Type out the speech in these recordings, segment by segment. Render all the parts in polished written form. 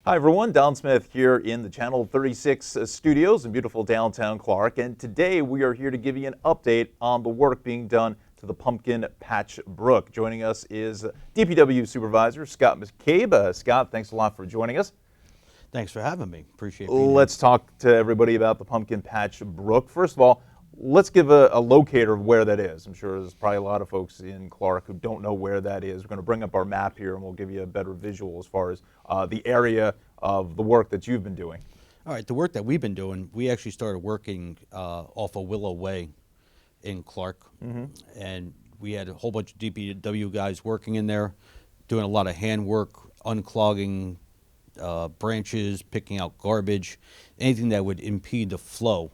Hi everyone, Don Smith here in the Channel 36 studios in beautiful downtown Clark, and today we are here to give you an update on the work being done to the Pumpkin Patch Brook. Joining us is DPW Supervisor Scott McCabe. Scott, thanks a lot for joining us. Thanks for having me. Appreciate being Let's talk to everybody about the Pumpkin Patch Brook. First of all, let's give a locator of where that is. I'm sure there's probably a lot of folks in Clark who don't know where that is. We're going to bring up our map here and we'll give you a better visual as far as the area of the work that you've been doing. All right, the work that we've been doing, we actually started working off of Willow Way in Clark, and we had a whole bunch of DPW guys working in there, doing a lot of hand work, unclogging branches, picking out garbage, anything that would impede the flow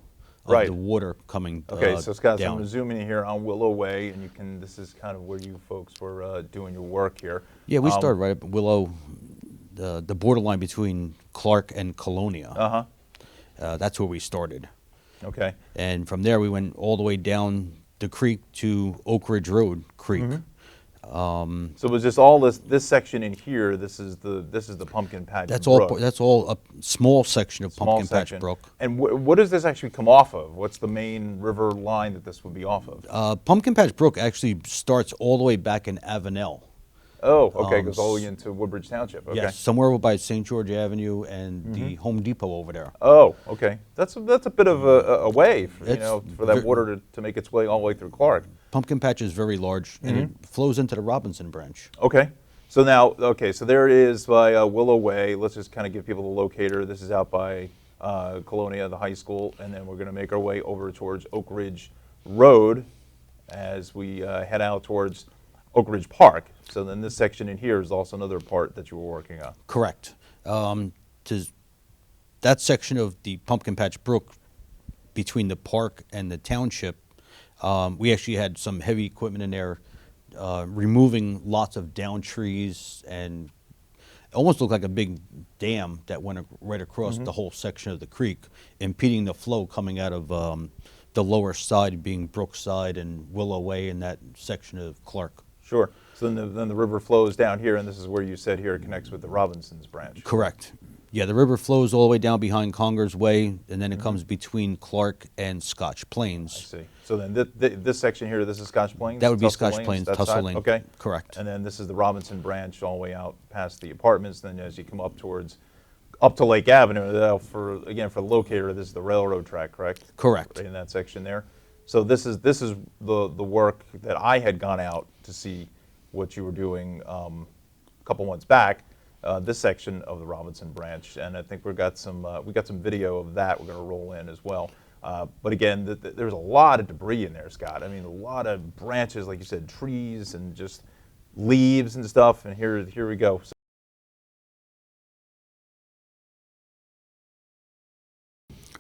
of the water coming Okay, so Scott, so I'm down. going to zoom in here on Willow Way, and you can, this is kind of where you folks were doing your work here. Yeah, we started right up at Willow, the borderline between Clark and Colonia. That's where we started. Okay. And from there, we went all the way down the creek to Oak Ridge Road Creek. So was this all this section in here? This is the Pumpkin Patch That's Brook. all. That's all a small section of Small Pumpkin section. Patch Brook. And what does this actually come off of? What's the main river line that this would be off of? Pumpkin Patch Brook actually starts all the way back in Avenel. Oh, okay, goes all the way into Woodbridge Township. Okay. Yes, somewhere over by St. George Avenue and the Home Depot over there. Oh, okay. That's a bit of a way, for, for that water to make its way all the way through Clark. Pumpkin Patch is very large, and it flows into the Robinson branch. Okay. So now, so there it is by Willow Way. Let's just kind of give people the locator. This is out by Colonia, the high school, and then we're going to make our way over towards Oak Ridge Road as we head out towards Oak Ridge Park. So then this section in here is also another part that you were working on. Correct. That section of the Pumpkin Patch Brook between the park and the township, we actually had some heavy equipment in there removing lots of down trees, and it almost looked like a big dam that went right across the whole section of the creek, impeding the flow coming out of the lower side, being Brookside and Willow Way in that section of Clark. Sure. So then the river flows down here, and this is where you said here it connects with the Robinsons branch. Correct. Yeah, the river flows all the way down behind Conger's Way, and then it comes between Clark and Scotch Plains. I see. So then this section here, this is Scotch Plains? That would be Tussle Scotch Lanes, Plains, that Tussle side? Lane. Okay. Correct. And then this is the Robinson branch all the way out past the apartments. Then as you come up up to Lake Avenue, for the locator, this is the railroad track, correct? Correct. Right in that section there. So this is the work that I had gone out to see what you were doing a couple months back. This section of the Robinson branch, and I think we got some video of that we're going to roll in as well. But again, there's a lot of debris in there, Scott. I mean, a lot of branches, like you said, trees and just leaves and stuff. And here we go.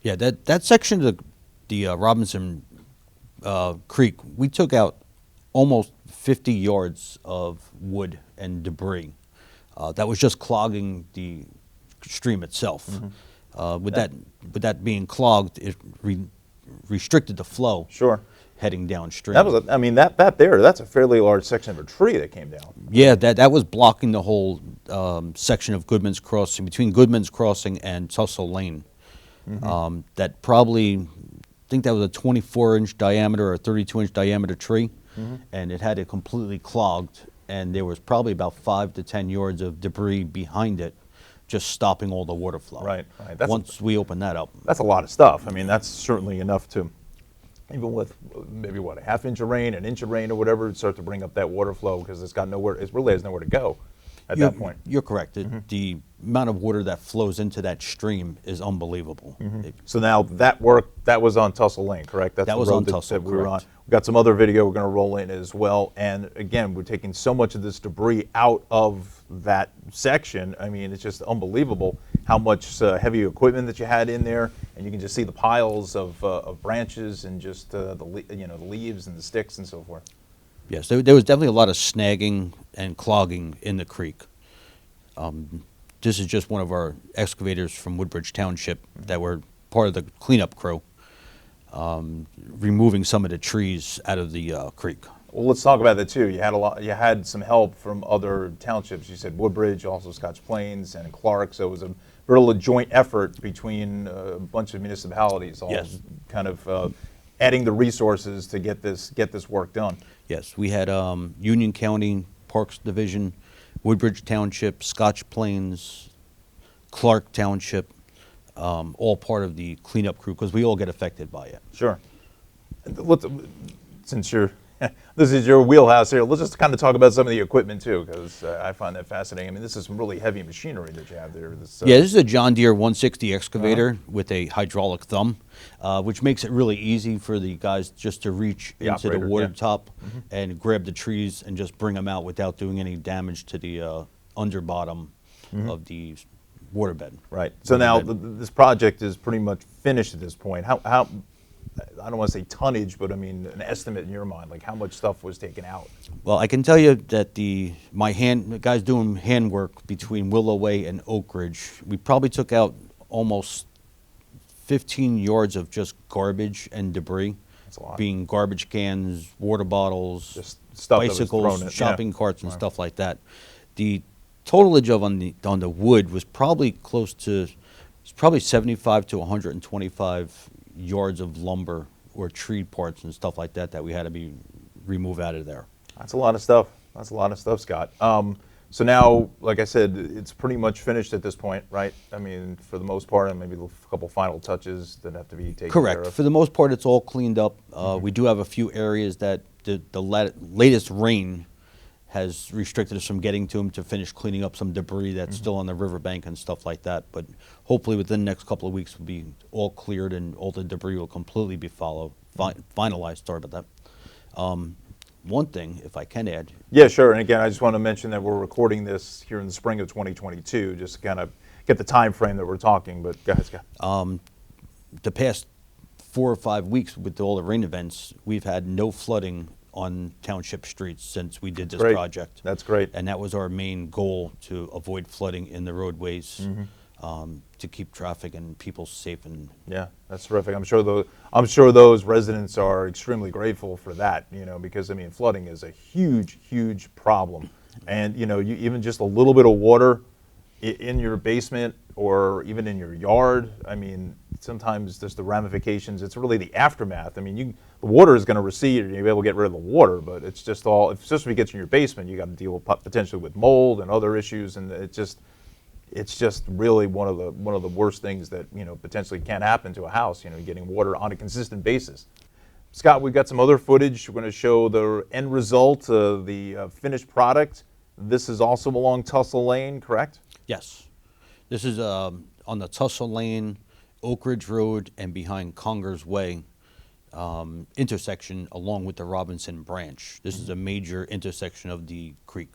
Yeah, that section of the Robinson Creek, we took out almost 50 yards of wood and debris. That was just clogging the stream itself. With that being clogged, it restricted the flow. Sure. Heading downstream. That was, that's a fairly large section of a tree that came down. Yeah, that was blocking the whole section of Goodman's Crossing, between Goodman's Crossing and Tussle Lane. That probably, I think that was a 24-inch diameter or 32-inch diameter tree, and it had it completely clogged, and there was probably about 5 to 10 yards of debris behind it, just stopping all the water flow. Right. Once we opened that up. That's a lot of stuff. I mean, that's certainly enough to, even with maybe a half inch of rain, an inch of rain or whatever, it'd start to bring up that water flow because it really has nowhere to go at that point. You're correct. The amount of water that flows into that stream is unbelievable. So now that was on Tussle Lane, correct? That's That the was road on that Tussle, we were on. correct. We've got some other video we're going to roll in as well. And again, we're taking so much of this debris out of that section. I mean, it's just unbelievable how much heavy equipment that you had in there, and you can just see the piles of branches and just the leaves and the sticks and so forth. Yes, there was definitely a lot of snagging and clogging in the creek. This is just one of our excavators from Woodbridge Township that were part of the cleanup crew, removing some of the trees out of the creek. Well, let's talk about that too. You had some help from other townships. You said Woodbridge, also Scotch Plains and Clark. So it was a real joint effort between a bunch of municipalities, all Yes. kind of adding the resources to get this work done. Yes, we had Union County Parks Division, Woodbridge Township, Scotch Plains, Clark Township, all part of the cleanup crew because we all get affected by it. Sure. Since this is your wheelhouse here, let's just kind of talk about some of the equipment too, because I find that fascinating. I mean, this is some really heavy machinery that you have there. Yeah, this is a John Deere 160 excavator with a hydraulic thumb, which makes it really easy for the guys just to reach The into operator, the water yeah. top and grab the trees and just bring them out without doing any damage to the underbottom of the waterbed. Right. So now Riverbed. this project is pretty much finished at this point. How I don't want to say tonnage, but I mean an estimate in your mind, like how much stuff was taken out? Well, I can tell you that the guys doing handwork between Willow Way and Oak Ridge, we probably took out almost 15 yards of just garbage and debris. That's a lot. Being garbage cans, water bottles, Just stuff that was bicycles, thrown in, yeah. shopping carts, and Right. stuff like that. The totalage on the wood was probably it's probably 75 to 125 yards of lumber or tree parts and stuff like that we had to remove out of there. That's a lot of stuff. That's a lot of stuff, Scott. So now, like I said, it's pretty much finished at this point, right? I mean, for the most part, and maybe a couple final touches that have to be taken care Correct. of. For the most part, it's all cleaned up. We do have a few areas that the latest rain has restricted us from getting to them to finish cleaning up some debris that's still on the riverbank and stuff like that. But hopefully within the next couple of weeks will be all cleared and all the debris will completely be finalized. Sorry about that. One thing, if I can add, Yeah, sure. And again, I just want to mention that we're recording this here in the spring of 2022, just to kind of get the time frame that we're talking. But go ahead, Scott. the past 4 or 5 weeks with all the rain events, we've had no flooding on township streets since we did this Great. project. That's great. And that was our main goal, to avoid flooding in the roadways, to keep traffic and people safe. And Yeah, that's terrific. I'm sure those residents are extremely grateful for that, because I mean, flooding is a huge, huge problem. And, you even just a little bit of water in your basement or even in your yard, I mean, sometimes there's the ramifications. It's really the aftermath. I mean, the water is going to recede and you'll be able to get rid of the water, but it's just if it gets in your basement, you got to deal with potentially with mold and other issues, and it's just really one of the worst things that potentially can happen to a house. Getting water on a consistent basis. Scott, we've got some other footage. We're going to show the end result, the finished product. This is also along Tussle Lane, correct? yes, this is on the Tussle Lane, Oak Ridge Road, and behind Congers Way intersection along with the Robinson Branch. This is a major intersection of the creek.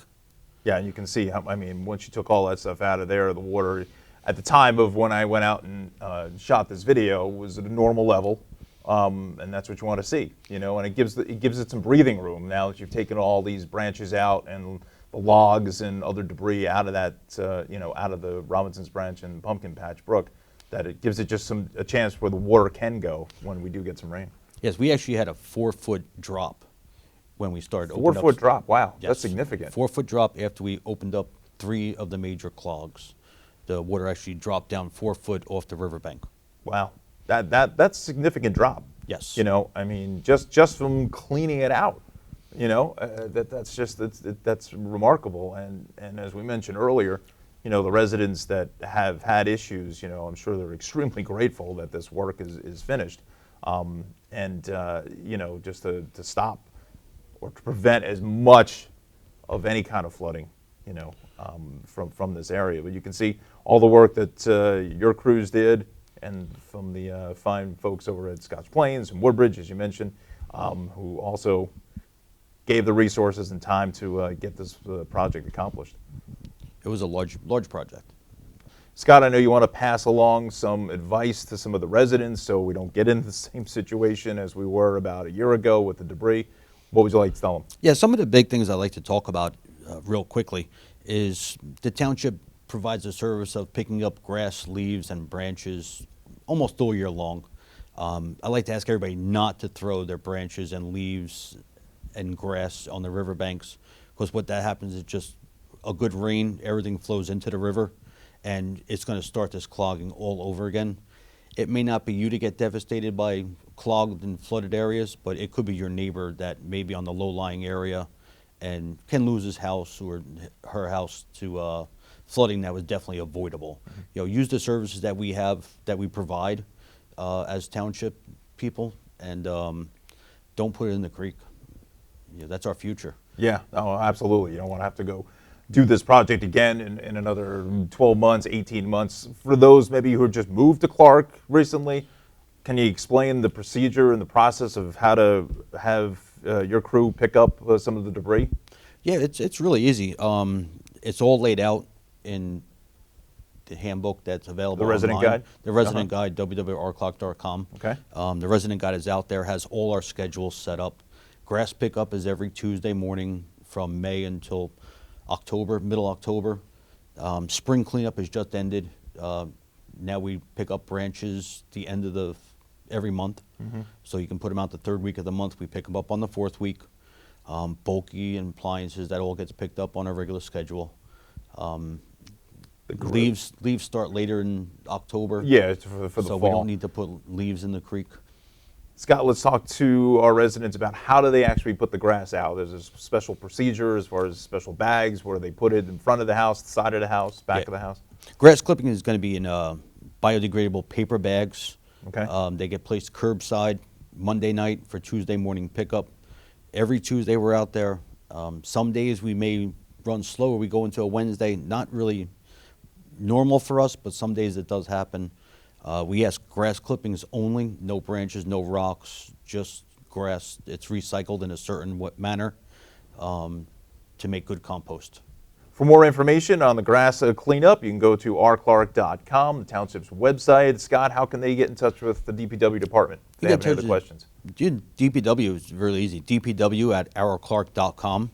Yeah, and you can see how, I mean, once you took all that stuff out of there, the water, at the time of when I went out and shot this video, was at a normal level, and that's what you want to see, and it gives it some breathing room now that you've taken all these branches out and the logs and other debris out of that, out of the Robinson's Branch and Pumpkin Patch Brook, that it gives it just a chance where the water can go when we do get some rain. Yes, we actually had a 4-foot drop when we started. 4-foot drop, wow, Yes. that's significant. 4-foot drop after we opened up 3 of the major clogs. The water actually dropped down 4 foot off the riverbank. Wow, that's a significant drop. Yes. I mean, just from cleaning it out, that's remarkable. And as we mentioned earlier, the residents that have had issues, I'm sure they're extremely grateful that this work is finished, just to stop or to prevent as much of any kind of flooding, from this area. But you can see all the work that your crews did, and from the fine folks over at Scotch Plains and Woodbridge, as you mentioned, who also gave the resources and time to get this project accomplished. It was a large project. Scott, I know you want to pass along some advice to some of the residents so we don't get into the same situation as we were about a year ago with the debris. What would you like to tell them? Yeah, some of the big things I'd like to talk about real quickly is the township provides a service of picking up grass, leaves, and branches almost all year long. I like to ask everybody not to throw their branches and leaves and grass on the riverbanks, because what that happens is just a good rain, everything flows into the river, and it's going to start this clogging all over again. It may not be you to get devastated by clogged and flooded areas, but it could be your neighbor that may be on the low-lying area and can lose his house or her house to flooding that was definitely avoidable. You know, use the services that we have, that we provide as township people, and don't put it in the creek. You know, that's our future. Yeah, oh, absolutely. You don't want to have to go do this project again in another 12 months, 18 months. For those maybe who just moved to Clark recently, can you explain the procedure and the process of how to have your crew pick up some of the debris? Yeah, it's really easy. It's all laid out in the handbook that's available. The resident online. guide? The resident guide, www.rclock.com. Okay. The resident guide is out there, has all our schedules set up. Grass pickup is every Tuesday morning from May until October, middle October. Spring cleanup has just ended. Now we pick up branches the end of every month. So you can put them out the third week of the month. We pick them up on the fourth week. Bulky and appliances, that all gets picked up on a regular schedule. Leaves start later in October. Yeah, it's for the So fall. we don't need to put leaves in the creek. Scott, let's talk to our residents about how do they actually put the grass out. There's a special procedure as far as special bags where they put it in front of the house, the side of the house, back of the house. Grass clipping is going to be in biodegradable paper bags. Okay. They get placed curbside Monday night for Tuesday morning pickup. Every Tuesday we're out there. Some days we may run slower. We go into a Wednesday, not really normal for us, but some days it does happen. We ask grass clippings only, no branches, no rocks, just grass. It's recycled in a certain manner to make good compost. For more information on the grass cleanup, you can go to rclark.com, the township's website. Scott, how can they get in touch with the DPW department if they have any other questions? DPW is really easy. dpw@rclark.com,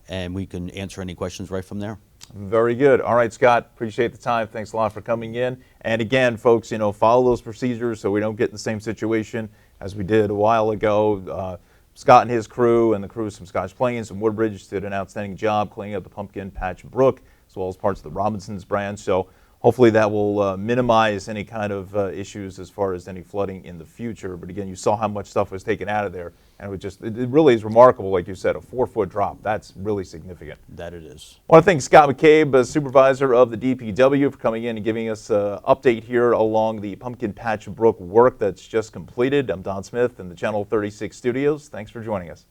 and we can answer any questions right from there. Very good. All right, Scott, appreciate the time. Thanks a lot for coming in. And again, folks, you know, follow those procedures so we don't get in the same situation as we did a while ago. Scott and his crew and the crews from Scotch Plains and Woodbridge did an outstanding job cleaning up the Pumpkin Patch Brook as well as parts of the Robinsons branch. So hopefully that will minimize any kind of issues as far as any flooding in the future. But again, you saw how much stuff was taken out of there, and it really is remarkable, like you said, a 4-foot drop. That's really significant. That it is. I want to thank Scott McCabe, Supervisor of the DPW, for coming in and giving us an update here along the Pumpkin Patch Brook work that's just completed. I'm Don Smith in the Channel 36 studios. Thanks for joining us.